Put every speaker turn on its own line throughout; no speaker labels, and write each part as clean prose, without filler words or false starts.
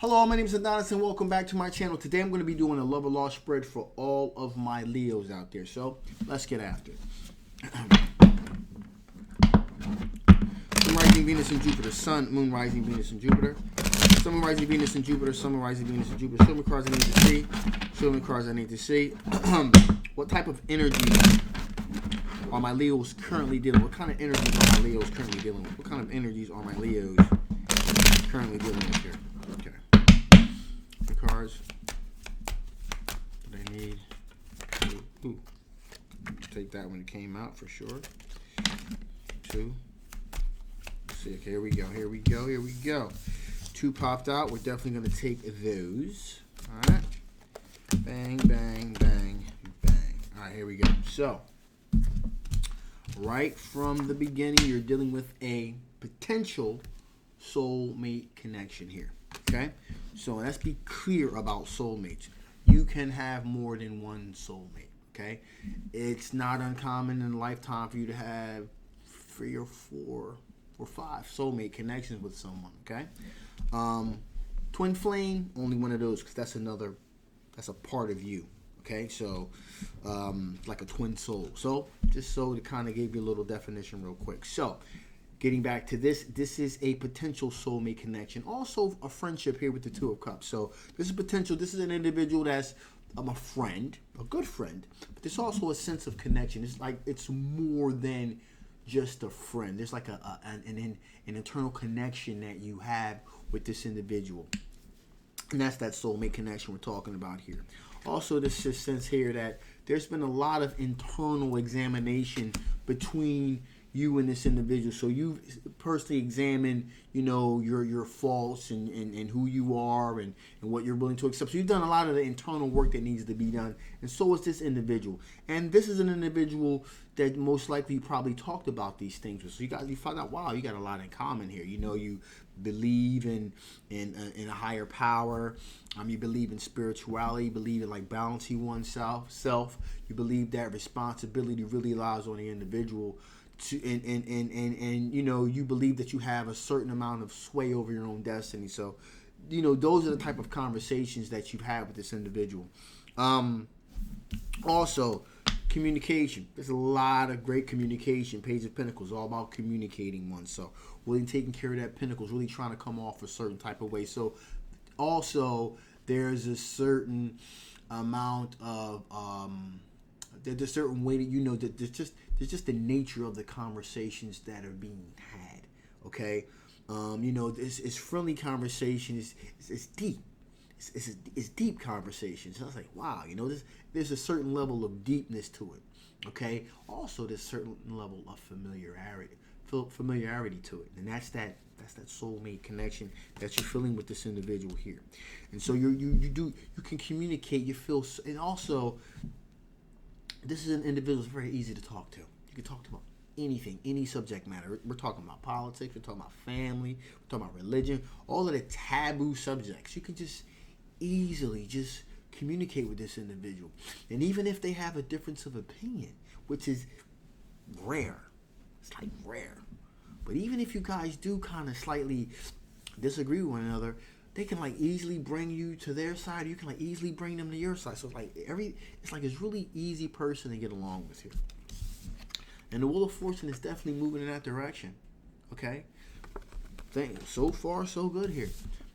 Hello, my name is Adonis and welcome back to my channel. Today I'm going to be doing a love or loss spread for all of my Leos out there. So let's get after it. Sun, rising Venus and Jupiter. Sun, Moon, rising Venus and Jupiter. Sun, Moon, rising Venus and Jupiter. Sun, Moon, rising Venus and Jupiter. Show me cards I need to see. Show me cards I need to see. What type of energy are my Leos currently dealing with? What kind of energies are my Leos currently dealing with? What kind of energies are my Leos currently dealing with here? Okay. The cards that I need. Ooh. Take that when it came out for sure. Two. Let's see. Okay, here we go. Here we go. Here we go. Two popped out. We're definitely going to take those. All right. Bang, bang, bang, bang. All right, here we go. So, right from the beginning, you're dealing with a potential soulmate connection here. Okay? So, let's be clear about soulmates. You can have more than one soulmate. Okay? It's not uncommon in a lifetime for you to have 3 or 4 or 5 soulmate connections with someone. Okay? Twin flame, only one of those, because that's a part of you. Okay, so like a twin soul. So just so to kind of give you a little definition real quick. So getting back to this is a potential soulmate connection. Also a friendship here with the Two of Cups. So this is potential. This is an individual that's a friend, a good friend, but there's also a sense of connection. It's like it's more than just a friend. There's like an internal connection that you have with this individual. And that's that soulmate connection we're talking about here. Also, this just sense here that there's been a lot of internal examination between you and this individual. So you personally examine, your faults and who you are and what you're willing to accept. So you've done a lot of the internal work that needs to be done. And so is this individual. And this is an individual that most likely you probably talked about these things with. So you find out, wow, you got a lot in common here. You believe in a higher power. You believe in spirituality. You believe in like balancing oneself. You believe that responsibility really lies on the individual. And you believe that you have a certain amount of sway over your own destiny. So, those are the type of conversations that you've had with this individual. Also, communication. There's a lot of great communication. Page of Pentacles, all about communicating one. So, really taking care of that Pentacles, really trying to come off a certain type of way. So, also, there's a certain amount of there's a certain way that that there's just the nature of the conversations that are being had. Okay, it's friendly conversation. It's deep. It's deep conversation. So I was like, wow, there's a certain level of deepness to it. Okay. Also, there's a certain level of familiarity to it, and that's that soulmate connection that you're feeling with this individual here. And so you can communicate. You feel, and also, this is an individual that's very easy to talk to. You can talk to about anything, any subject matter. We're talking about politics. We're talking about family. We're talking about religion. All of the taboo subjects. You can just easily just communicate with this individual. And even if they have a difference of opinion, which is rare. It's like rare. But even if you guys do kind of slightly disagree with one another, they can like easily bring you to their side. You can like easily bring them to your side. So it's like it's really easy person to get along with here. And the Wheel of Fortune is definitely moving in that direction. Okay? So far, so good here.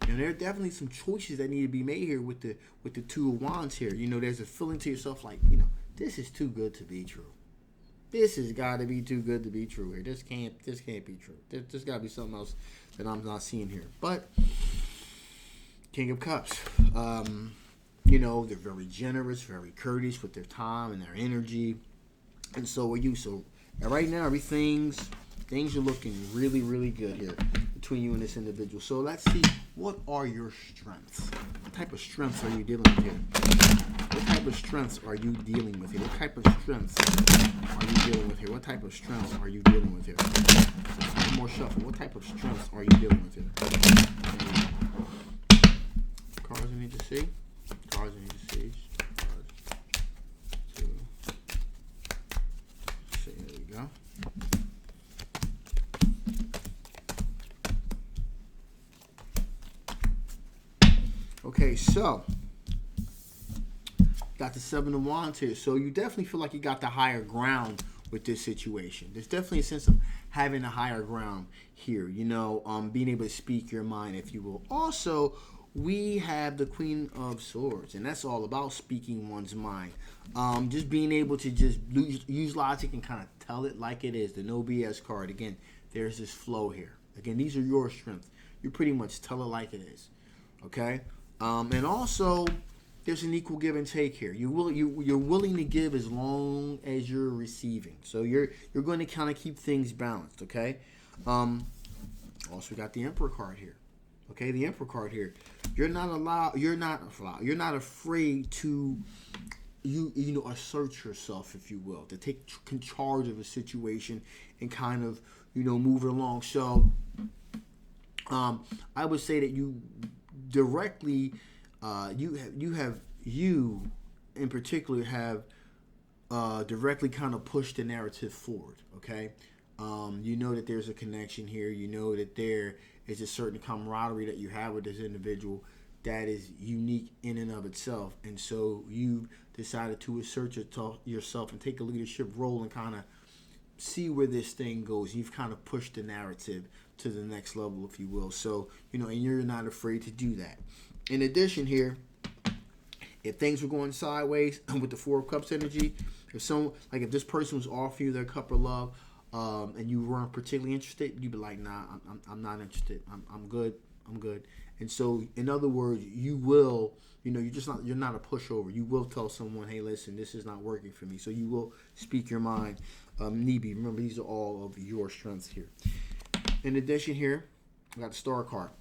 And there are definitely some choices that need to be made here with the Two of Wands here. There's a feeling to yourself like, this is too good to be true. This has got to be too good to be true here. This can't be true. There's got to be something else that I'm not seeing here. But King of Cups. They're very generous, very courteous with their time and their energy. And so are you. So right now, things are looking really, really good here between you and this individual. So let's see, what are your strengths? What type of strengths are you dealing with here? What type of strengths are you dealing with here? What type of strengths are you dealing with here? What type of strengths are you dealing with here? One more shuffle. What type of strengths are you dealing with here? Cards I need to see. Cards I need to see. Cards. 2. See, there we go. Okay, so got the Seven of Wands here. So you definitely feel like you got the higher ground with this situation. There's definitely a sense of having a higher ground here, being able to speak your mind, if you will. Also, we have the Queen of Swords, and that's all about speaking one's mind. Just being able to just use logic and kind of tell it like it is. The No BS card. Again, there's this flow here. Again, these are your strengths. You pretty much tell it like it is. Okay? And also, there's an equal give and take here. You're willing to give as long as you're receiving. So you're going to kind of keep things balanced. Okay? Also, we got the Emperor card here. Okay, the Emperor card here. You're not afraid to assert yourself, if you will, to take charge of a situation and kind of move it along. So I would say that you directly you in particular have directly kind of pushed the narrative forward. Okay, you know that there's a connection here. You know that there is a certain camaraderie that you have with this individual that is unique in and of itself. And so you decided to assert yourself and take a leadership role and kind of see where this thing goes. You've kind of pushed the narrative to the next level, if you will. So, and you're not afraid to do that. In addition here, if things were going sideways with the Four of Cups energy, if this person was offering you their cup of love, and you weren't particularly interested, you'd be like, nah, I'm not interested. I'm good. And so, in other words, you will, you're not a pushover. You will tell someone, hey, listen, this is not working for me. So you will speak your mind. Nibi, remember, these are all of your strengths here. In addition here, I got the Star card.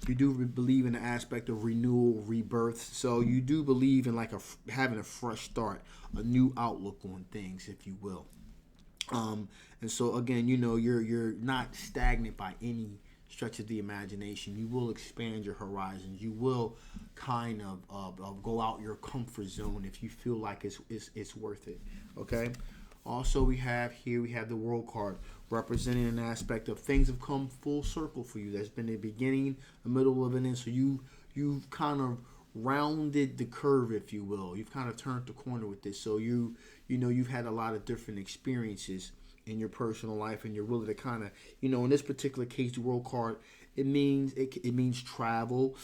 You do believe in the aspect of renewal, rebirth. So you do believe in having a fresh start, a new outlook on things, if you will. And so again, you're not stagnant by any stretch of the imagination. You will expand your horizons. You will kind of go out your comfort zone if you feel like it's worth it. Okay. Also, we have the World card representing an aspect of things have come full circle for you. There's been a beginning, a middle of an end. So you've kind of rounded the curve, if you will. You've kind of turned the corner with this. So you've had a lot of different experiences in your personal life, and you're willing to kind of, in this particular case, the World card, it means travel.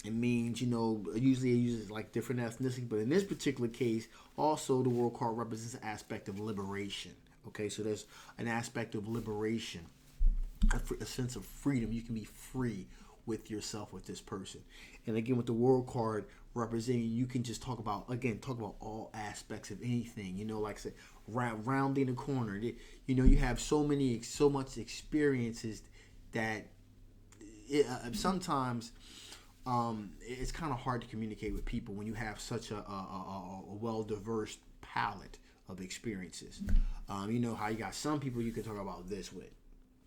It means, usually it uses like different ethnicity, but in this particular case, also the World card represents an aspect of liberation. Okay, so there's an aspect of liberation, a sense of freedom. You can be free with yourself, with this person. And again, with the World card representing, you can just talk about all aspects of anything, like I said, rounding the corner. You have so much experiences that sometimes it's kind of hard to communicate with people when you have such a well-diverse palette of experiences. How you got some people you can talk about this with,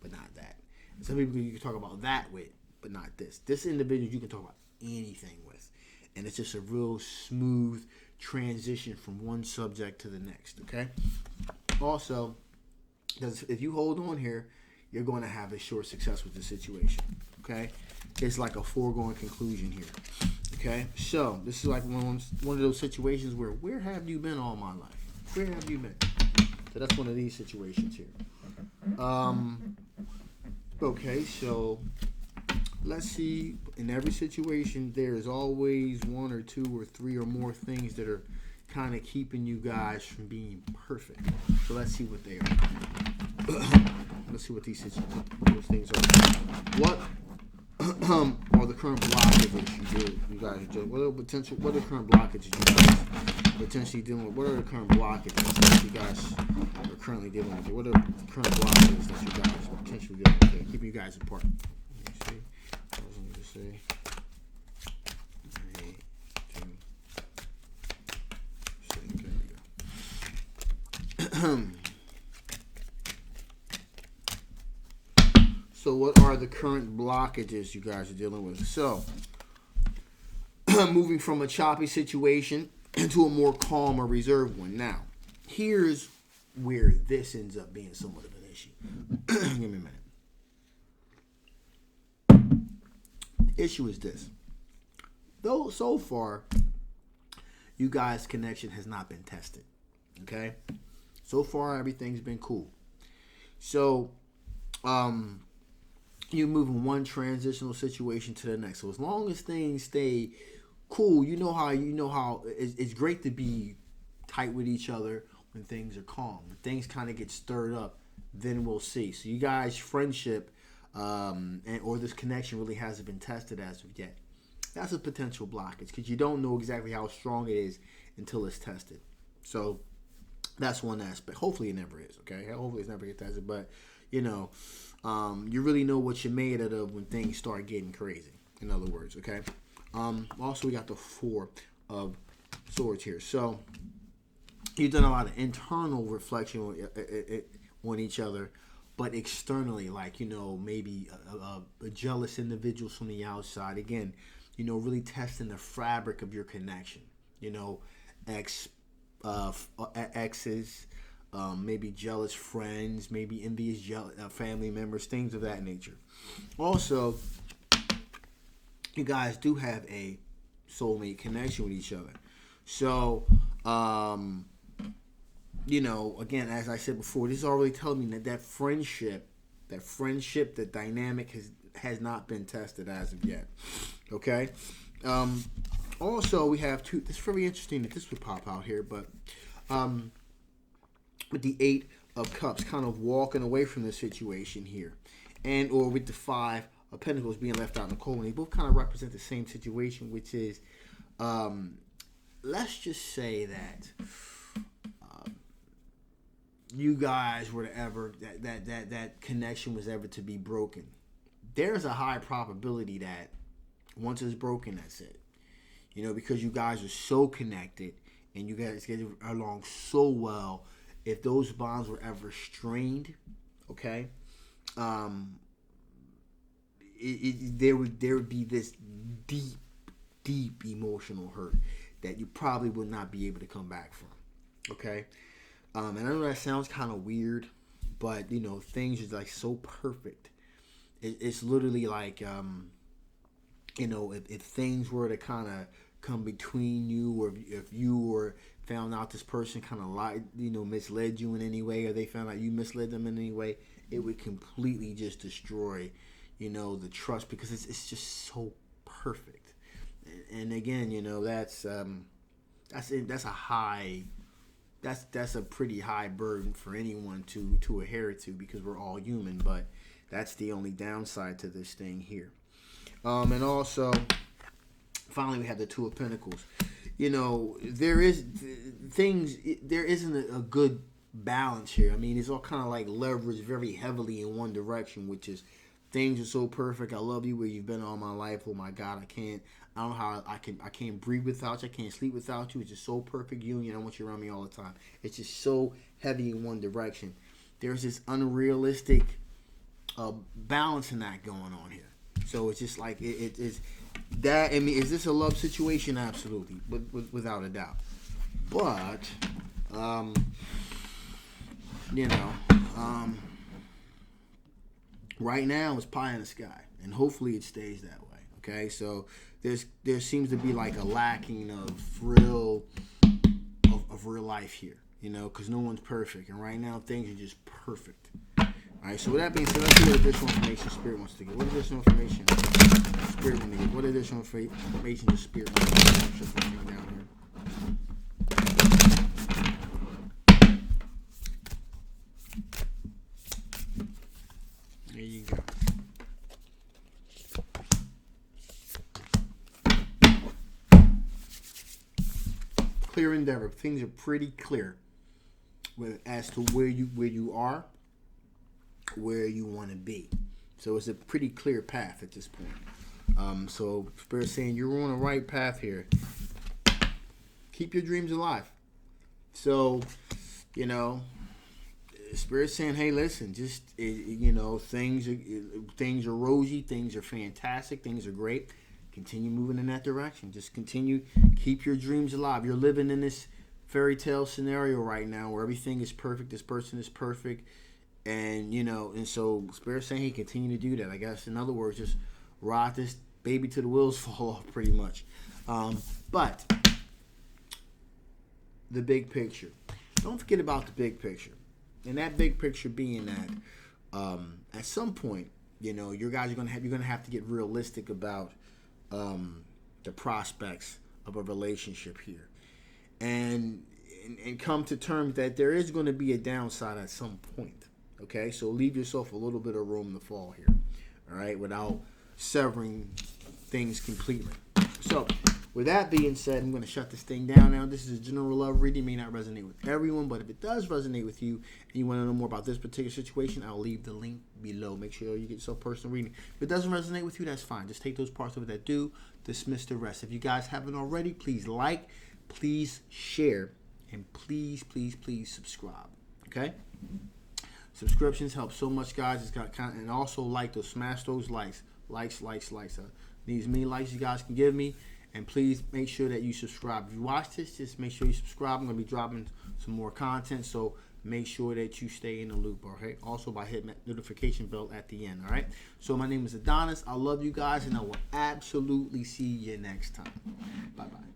but not that. And some people you can talk about that with, but not this. This individual you can talk about anything with. And it's just a real smooth transition from one subject to the next, okay? Also, because if you hold on here, you're going to have a short success with the situation, okay? It's like a foregone conclusion here, okay? So, this is like one of those situations where have you been all my life? Where have you been? So, that's one of these situations here. Okay, so let's see. In every situation, there is always one or two or three or more things that are kind of keeping you guys from being perfect. So let's see what they are. Let's see what those things are. What are the current blockages you guys are doing? What are the current blockages you guys potentially dealing with? What are the current blockages that you guys are currently dealing with? What are the current blockages that you guys are potentially dealing with? Okay, keeping you guys apart. Let me see. What was I going to say? 3, 2, 6. There we go. So what are the current blockages you guys are dealing with? So, moving from a choppy situation into a more calm or reserved one. Now, here's where this ends up being somewhat of an issue. Give me a minute. The issue is this. though so far, you guys' connection has not been tested. Okay? So far, everything's been cool. So, you move from one transitional situation to the next. So as long as things stay cool, you know how it's great to be tight with each other when things are calm. When things kind of get stirred up, then we'll see. So you guys' friendship or this connection really hasn't been tested as of yet. That's a potential blockage because you don't know exactly how strong it is until it's tested. So that's one aspect. Hopefully it never is, okay? Hopefully it's never get tested, but you really know what you're made out of when things start getting crazy. In other words, okay? Also, we got the Four of Swords here. So you've done a lot of internal reflection on each other, but externally, like, maybe a jealous individuals from the outside. Again, really testing the fabric of your connection. Exes, maybe jealous friends, maybe envious family members, things of that nature. Also, you guys do have a soulmate connection with each other. So, again, as I said before, this is already telling me that friendship, the dynamic has not been tested as of yet. Okay? Also, we have two. It's very interesting that this would pop out here, but with the Eight of Cups, kind of walking away from the situation here, and or with the Five of Pentacles being left out in the cold, and they both kind of represent the same situation, which is, let's just say that you guys were to ever that connection was ever to be broken. There's a high probability that once it's broken, that's it. Because you guys are so connected and you guys get along so well. If those bonds were ever strained, okay, there would be this deep emotional hurt that you probably would not be able to come back from. Okay, and I know that sounds kind of weird, but things are like so perfect. It's literally like if things were to kind of come between you, or if you were found out this person kind of lied, misled you in any way, or they found out you misled them in any way, it would completely just destroy, the trust, because it's just so perfect. And again, that's a pretty high burden for anyone to adhere to, because we're all human. But that's the only downside to this thing here. And also, finally, we have the Two of Pentacles. There isn't a good balance here. I mean, it's all kind of like leveraged very heavily in one direction, which is things are so perfect. I love you where you've been all my life. Oh my God, I don't know how I can't breathe without you. I can't sleep without you. It's just so perfect union. I want you around me all the time. It's just so heavy in one direction. There's this unrealistic balance in that going on here. So it's just like it's that. I mean, is this a love situation? Absolutely, without a doubt. But right now it's pie in the sky, and hopefully it stays that way. Okay, so there seems to be like a lacking of real life here, because no one's perfect, and right now things are just perfect. All right, so with that being said, let's see what additional information Spirit wants to get. What additional information Spirit wants to get? What additional information does Spirit want to get? Shift something down here. There you go. Clear endeavor. Things are pretty clear as to where you are, where you want to be. So it's a pretty clear path at this point. So Spirit's saying you're on the right path here. Keep your dreams alive. So, Spirit's saying, hey, listen, just things are rosy, things are fantastic, things are great. Continue moving in that direction. Just continue, keep your dreams alive. You're living in this fairy tale scenario right now where everything is perfect. This person is perfect. And, and so Spirit's saying he continue to do that. I guess, in other words, just ride this baby till the wheels fall off, pretty much. But the big picture. Don't forget about the big picture. And that big picture being that at some point, you know, you're gonna have to get realistic about the prospects of a relationship here, and come to terms that there is going to be a downside at some point. Okay, so leave yourself a little bit of room to fall here. All right, without severing things completely. So, with that being said, I'm going to shut this thing down now. This is a general love reading. It may not resonate with everyone, but if it does resonate with you and you want to know more about this particular situation, I'll leave the link below. Make sure you get yourself personal reading. If it doesn't resonate with you, that's fine. Just take those parts of it that do, dismiss the rest. If you guys haven't already, please like, please share, and please, please, please subscribe. Okay? Subscriptions help so much, guys. It's got content, and also smash those likes. Likes. Need as many likes you guys can give me. And please make sure that you subscribe. If you watch this, just make sure you subscribe. I'm going to be dropping some more content, so make sure that you stay in the loop, okay? Also by hitting that notification bell at the end, all right? So my name is Adonis. I love you guys, and I will absolutely see you next time. Bye-bye.